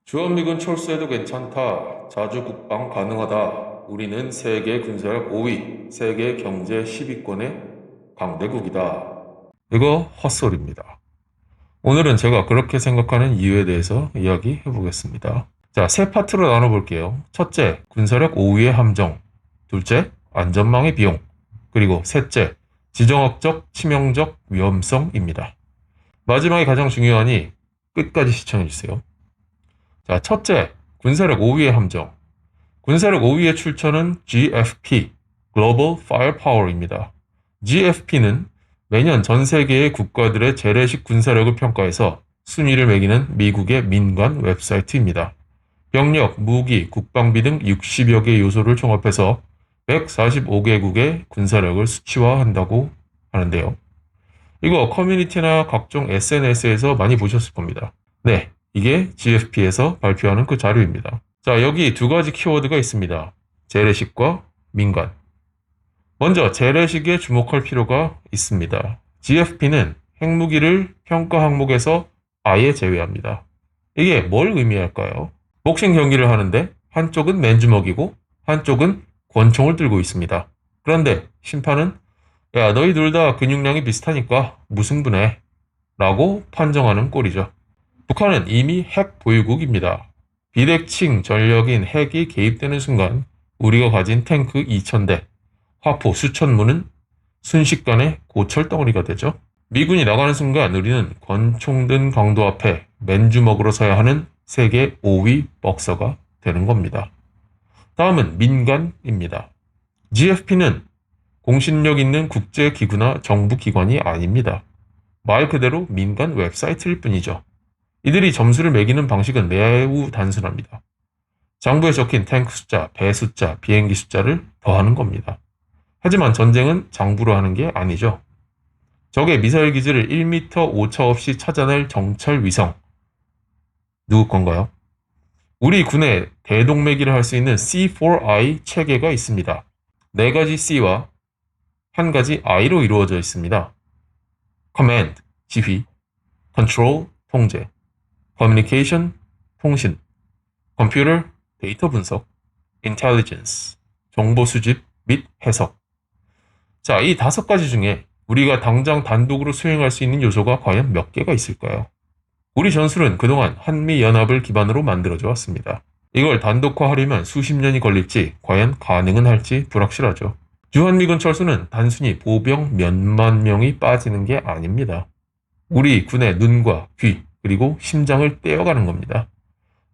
주한미군 철수해도 괜찮다. 자주 국방 가능하다. 우리는 세계 군사력 5위, 세계 경제 10위권의 강대국이다. 이거 헛소리입니다. 오늘은 제가 그렇게 생각하는 이유에 대해서 이야기해 보겠습니다. 자, 세 파트로 나눠볼게요. 첫째, 군사력 5위의 함정. 둘째, 안전망의 비용. 그리고 셋째, 지정학적, 치명적 위험성입니다. 마지막이 가장 중요하니 끝까지 시청해주세요. 자, 첫째, 군사력 5위의 함정. 군사력 5위의 출처는 GFP, Global Firepower입니다. GFP는 매년 전 세계의 국가들의 재래식 군사력을 평가해서 순위를 매기는 미국의 민간 웹사이트입니다. 병력, 무기, 국방비 등 60여 개 요소를 종합해서 145개국의 군사력을 수치화한다고 하는데요. 이거 커뮤니티나 각종 SNS에서 많이 보셨을 겁니다. 네, 이게 GFP에서 발표하는 그 자료입니다. 자, 여기 두 가지 키워드가 있습니다. 재래식과 민간. 먼저 재래식에 주목할 필요가 있습니다. GFP는 핵무기를 평가 항목에서 아예 제외합니다. 이게 뭘 의미할까요? 복싱 경기를 하는데 한쪽은 맨주먹이고 한쪽은 권총을 들고 있습니다. 그런데 심판은 야, 너희 둘 다 근육량이 비슷하니까 무승부네 라고 판정하는 꼴이죠. 북한은 이미 핵 보유국입니다. 비대칭 전력인 핵이 개입되는 순간 우리가 가진 탱크 2,000대, 화포 수천 문은 순식간에 고철덩어리가 되죠. 미군이 나가는 순간 우리는 권총 든 강도 앞에 맨주먹으로 서야 하는 세계 5위 복서가 되는 겁니다. 다음은 민간입니다. GFP는 공신력 있는 국제기구나 정부기관이 아닙니다. 말 그대로 민간 웹사이트일 뿐이죠. 이들이 점수를 매기는 방식은 매우 단순합니다. 장부에 적힌 탱크 숫자, 배 숫자, 비행기 숫자를 더하는 겁니다. 하지만 전쟁은 장부로 하는 게 아니죠. 적의 미사일 기지를 1m 오차 없이 찾아낼 정찰 위성. 누구 건가요? 우리 군에 대동매기를 할 수 있는 C4I 체계가 있습니다. 4가지 C와 1가지 I로 이루어져 있습니다. Command, 지휘, Control, 통제, Communication, 통신, Computer, 데이터 분석, Intelligence, 정보 수집 및 해석. 자, 이 5가지 중에 우리가 당장 단독으로 수행할 수 있는 요소가 과연 몇 개가 있을까요? 우리 전술은 그동안 한미연합을 기반으로 만들어져 왔습니다. 이걸 단독화하려면 수십 년이 걸릴지 과연 가능은 할지 불확실하죠. 주한미군 철수는 단순히 보병 몇만 명이 빠지는 게 아닙니다. 우리 군의 눈과 귀 그리고 심장을 떼어가는 겁니다.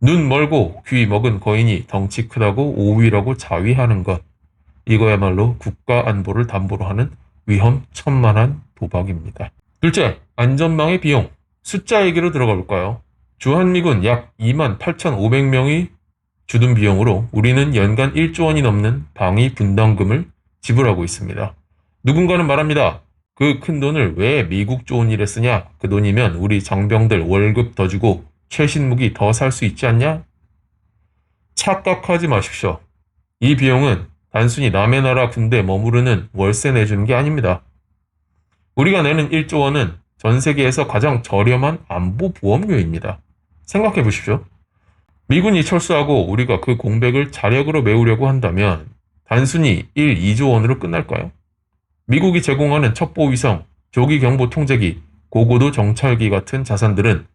눈 멀고 귀 먹은 거인이 덩치 크다고 오위라고 자위하는 것. 이거야말로 국가 안보를 담보로 하는 위험천만한 도박입니다. 둘째, 안전망의 비용. 숫자 얘기로 들어가 볼까요? 주한미군 약 28,500명이 주둔 비용으로 우리는 연간 1조 원이 넘는 방위 분담금을 지불하고 있습니다. 누군가는 말합니다. 그 큰 돈을 왜 미국 좋은 일에 쓰냐? 그 돈이면 우리 장병들 월급 더 주고 최신 무기 더 살 수 있지 않냐? 착각하지 마십시오. 이 비용은 단순히 남의 나라 군대에 머무르는 월세 내주는 게 아닙니다. 우리가 내는 1조 원은 전 세계에서 가장 저렴한 안보 보험료입니다. 생각해 보십시오. 미군이 철수하고 우리가 그 공백을 자력으로 메우려고 한다면 단순히 1, 2조 원으로 끝날까요? 미국이 제공하는 첩보위성, 조기경보 통제기, 고고도 정찰기 같은 자산들은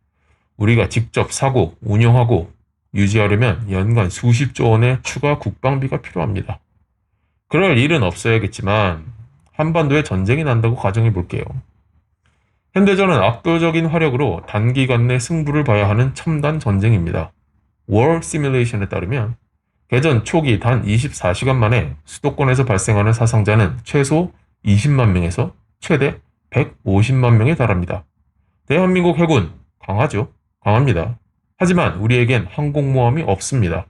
우리가 직접 사고, 운영하고 유지하려면 연간 수십조 원의 추가 국방비가 필요합니다. 그럴 일은 없어야겠지만 한반도에 전쟁이 난다고 가정해 볼게요. 현대전은 압도적인 화력으로 단기간 내 승부를 봐야 하는 첨단 전쟁입니다. War Simulation에 따르면 개전 초기 단 24시간 만에 수도권에서 발생하는 사상자는 최소 20만 명에서 최대 150만 명에 달합니다. 대한민국 해군 강하죠? 강합니다. 하지만 우리에겐 항공모함이 없습니다.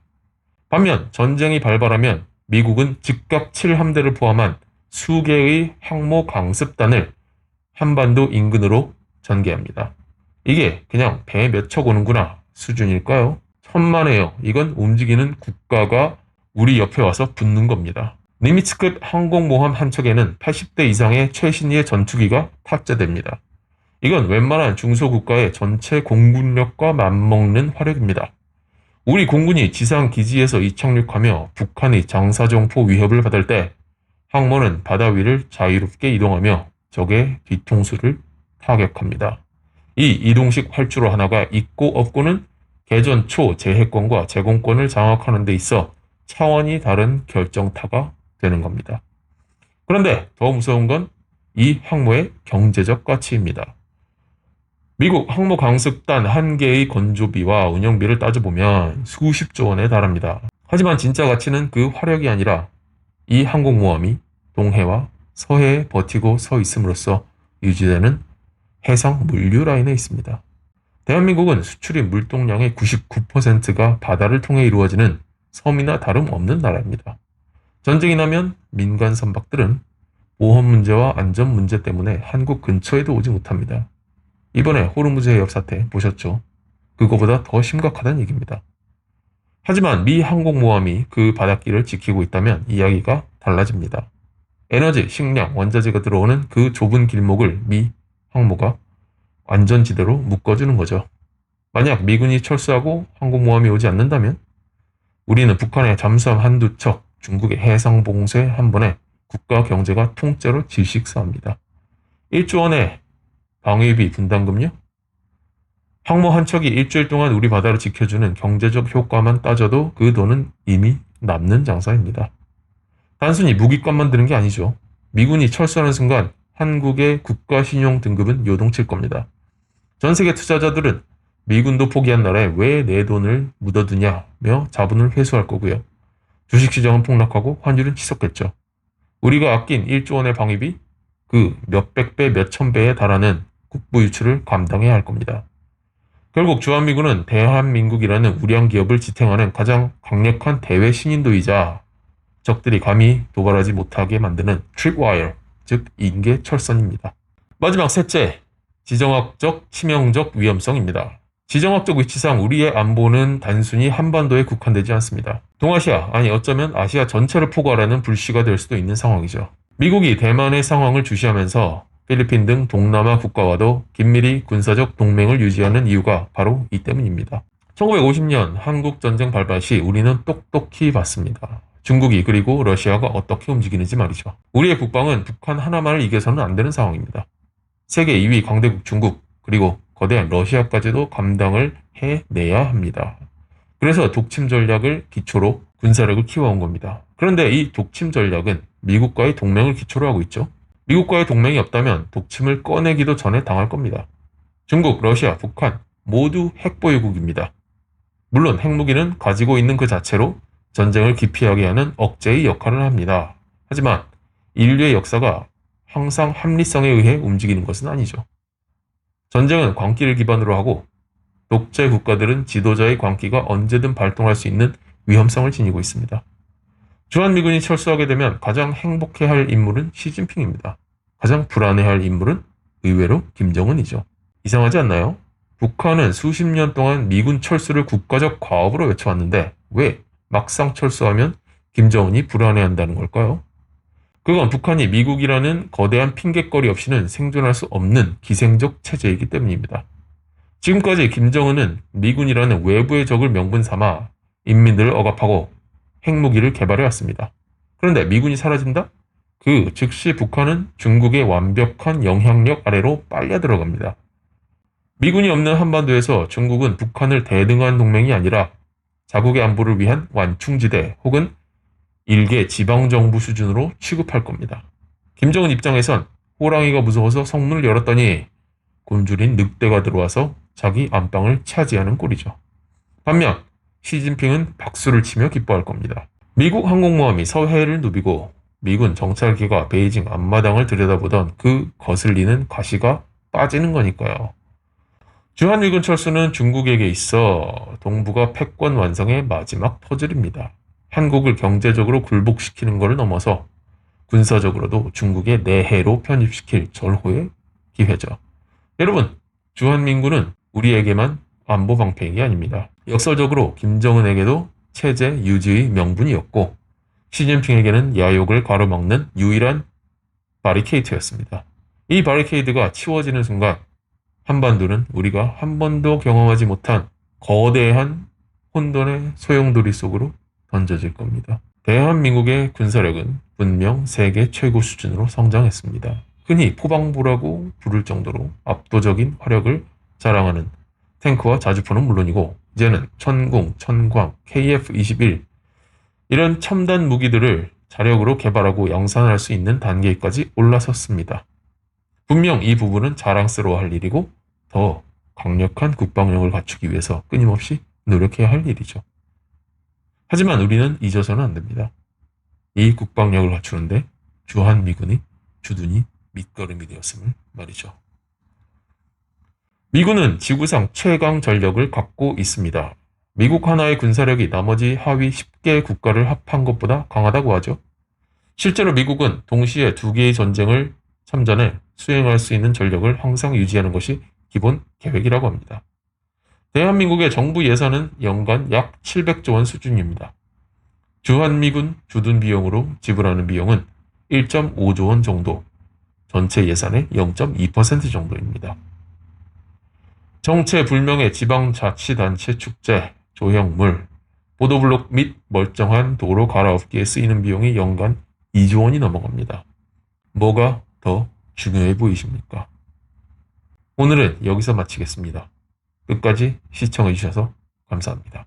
반면 전쟁이 발발하면 미국은 즉각 7함대를 포함한 수개의 항모 강습단을 한반도 인근으로 전개합니다. 이게 그냥 배 몇 척 오는구나 수준일까요? 천만에요. 이건 움직이는 국가가 우리 옆에 와서 붙는 겁니다. 니미츠급 항공모함 한 척에는 80대 이상의 최신의 전투기가 탑재됩니다. 이건 웬만한 중소국가의 전체 공군력과 맞먹는 화력입니다. 우리 공군이 지상 기지에서 이착륙하며 북한의 장사정포 위협을 받을 때 항모는 바다 위를 자유롭게 이동하며 적의 뒤통수를 타격합니다. 이 이동식 활주로 하나가 있고 없고는 개전 초 제해권과 제공권을 장악하는 데 있어 차원이 다른 결정타가 되는 겁니다. 그런데 더 무서운 건 이 항모의 경제적 가치입니다. 미국 항모 강습단 한 개의 건조비와 운영비를 따져보면 수십조 원에 달합니다. 하지만 진짜 가치는 그 화력이 아니라 이 항공모함이 동해와 서해에 버티고 서 있음으로써 유지되는 해상 물류 라인에 있습니다. 대한민국은 수출입 물동량의 99%가 바다를 통해 이루어지는 섬이나 다름없는 나라입니다. 전쟁이 나면 민간 선박들은 보험 문제와 안전 문제 때문에 한국 근처에도 오지 못합니다. 이번에 호르무즈 해협 사태 보셨죠? 그거보다 더 심각하다는 얘기입니다. 하지만 미 항공모함이 그 바닷길을 지키고 있다면 이야기가 달라집니다. 에너지, 식량, 원자재가 들어오는 그 좁은 길목을 미 항모가 안전지대로 묶어주는 거죠. 만약 미군이 철수하고 항공모함이 오지 않는다면 우리는 북한의 잠수함 한두 척, 중국의 해상 봉쇄 한 번에 국가 경제가 통째로 질식사합니다. 1조 원의 방위비 분담금요? 항모 한 척이 일주일 동안 우리 바다를 지켜주는 경제적 효과만 따져도 그 돈은 이미 남는 장사입니다. 단순히 무기값만 드는 게 아니죠. 미군이 철수하는 순간 한국의 국가신용 등급은 요동칠 겁니다. 전 세계 투자자들은 미군도 포기한 나라에 왜 내 돈을 묻어두냐며 자본을 회수할 거고요. 주식시장은 폭락하고 환율은 치솟겠죠. 우리가 아낀 1조 원의 방위비, 그 몇백 배, 몇천 배에 달하는 국부 유출을 감당해야 할 겁니다. 결국 주한미군은 대한민국이라는 우량 기업을 지탱하는 가장 강력한 대외 신인도이자 적들이 감히 도발하지 못하게 만드는 트립와이어, 즉 인계철선입니다. 마지막 셋째, 지정학적 치명적 위험성입니다. 지정학적 위치상 우리의 안보는 단순히 한반도에 국한되지 않습니다. 동아시아, 아니 어쩌면 아시아 전체를 포괄하는 불씨가 될 수도 있는 상황이죠. 미국이 대만의 상황을 주시하면서 필리핀 등 동남아 국가와도 긴밀히 군사적 동맹을 유지하는 이유가 바로 이 때문입니다. 1950년 한국전쟁 발발 시 우리는 똑똑히 봤습니다. 중국이 그리고 러시아가 어떻게 움직이는지 말이죠. 우리의 국방은 북한 하나만을 이겨서는 안 되는 상황입니다. 세계 2위 강대국 중국, 그리고 거대한 러시아까지도 감당을 해내야 합니다. 그래서 독침 전략을 기초로 군사력을 키워온 겁니다. 그런데 이 독침 전략은 미국과의 동맹을 기초로 하고 있죠. 미국과의 동맹이 없다면 독침을 꺼내기도 전에 당할 겁니다. 중국, 러시아, 북한 모두 핵보유국입니다. 물론 핵무기는 가지고 있는 그 자체로 전쟁을 기피하게 하는 억제의 역할을 합니다. 하지만 인류의 역사가 항상 합리성에 의해 움직이는 것은 아니죠. 전쟁은 광기를 기반으로 하고 독재 국가들은 지도자의 광기가 언제든 발동할 수 있는 위험성을 지니고 있습니다. 주한미군이 철수하게 되면 가장 행복해할 인물은 시진핑입니다. 가장 불안해할 인물은 의외로 김정은이죠. 이상하지 않나요? 북한은 수십 년 동안 미군 철수를 국가적 과업으로 외쳐왔는데 왜 막상 철수하면 김정은이 불안해한다는 걸까요? 그건 북한이 미국이라는 거대한 핑곗거리 없이는 생존할 수 없는 기생적 체제이기 때문입니다. 지금까지 김정은은 미군이라는 외부의 적을 명분 삼아 인민들을 억압하고 핵무기를 개발해왔습니다. 그런데 미군이 사라진다? 그 즉시 북한은 중국의 완벽한 영향력 아래로 빨려 들어갑니다. 미군이 없는 한반도에서 중국은 북한을 대등한 동맹이 아니라 자국의 안보를 위한 완충지대 혹은 일개 지방정부 수준으로 취급할 겁니다. 김정은 입장에선 호랑이가 무서워서 성문을 열었더니 곤줄인 늑대가 들어와서 자기 안방을 차지하는 꼴이죠. 반면 시진핑은 박수를 치며 기뻐할 겁니다. 미국 항공모함이 서해를 누비고 미군 정찰기가 베이징 앞마당을 들여다보던 그 거슬리는 가시가 빠지는 거니까요. 주한미군 철수는 중국에게 있어 동북아 패권 완성의 마지막 퍼즐입니다. 한국을 경제적으로 굴복시키는 것을 넘어서 군사적으로도 중국의 내해로 편입시킬 절호의 기회죠. 여러분, 주한민군은 우리에게만 안보 방패이 아닙니다. 역설적으로 김정은에게도 체제 유지의 명분이었고 시진핑에게는 야욕을 가로막는 유일한 바리케이트였습니다. 이 바리케이드가 치워지는 순간 한반도는 우리가 한 번도 경험하지 못한 거대한 혼돈의 소용돌이 속으로 던져질 겁니다. 대한민국의 군사력은 분명 세계 최고 수준으로 성장했습니다. 흔히 포방부라고 부를 정도로 압도적인 화력을 자랑하는 탱크와 자주포는 물론이고 이제는 천궁, 천광, KF-21 이런 첨단 무기들을 자력으로 개발하고 양산할 수 있는 단계까지 올라섰습니다. 분명 이 부분은 자랑스러워할 일이고 더 강력한 국방력을 갖추기 위해서 끊임없이 노력해야 할 일이죠. 하지만 우리는 잊어서는 안 됩니다. 이 국방력을 갖추는데 주한미군이 주둔이 밑거름이 되었음을 말이죠. 미군은 지구상 최강 전력을 갖고 있습니다. 미국 하나의 군사력이 나머지 하위 10개 국가를 합한 것보다 강하다고 하죠. 실제로 미국은 동시에 2개의 전쟁을 참전해 수행할 수 있는 전력을 항상 유지하는 것이 기본 계획이라고 합니다. 대한민국의 정부 예산은 연간 약 700조 원 수준입니다. 주한미군 주둔 비용으로 지불하는 비용은 1.5조 원 정도, 전체 예산의 0.2% 정도입니다. 정체불명의 지방자치단체 축제, 조형물, 보도블록 및 멀쩡한 도로 갈아엎기에 쓰이는 비용이 연간 2조 원이 넘어갑니다. 뭐가 더 중요해 보이십니까? 오늘은 여기서 마치겠습니다. 끝까지 시청해주셔서 감사합니다.